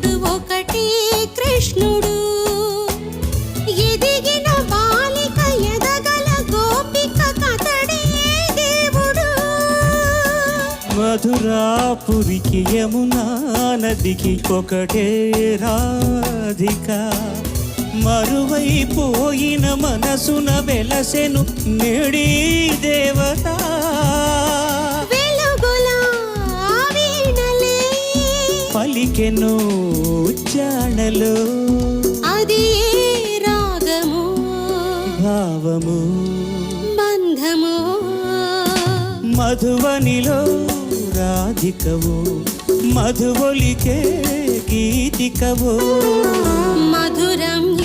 దేవుడు ఒకటే కృష్ణుడు. ఎదిగిన బాలిక ఎదగల గోపిక కతడే దేవుడు. మధురాపురికి యమునా నదికి ఒకటే రాధిక. మరువైపోయిన మనసున వెలసెను నేడి దేవత. పలికెను జాడలో అది రాగము భావము బంధము. మధువనిలో రాధికవు మధువొలికే గీతికవు. మధురం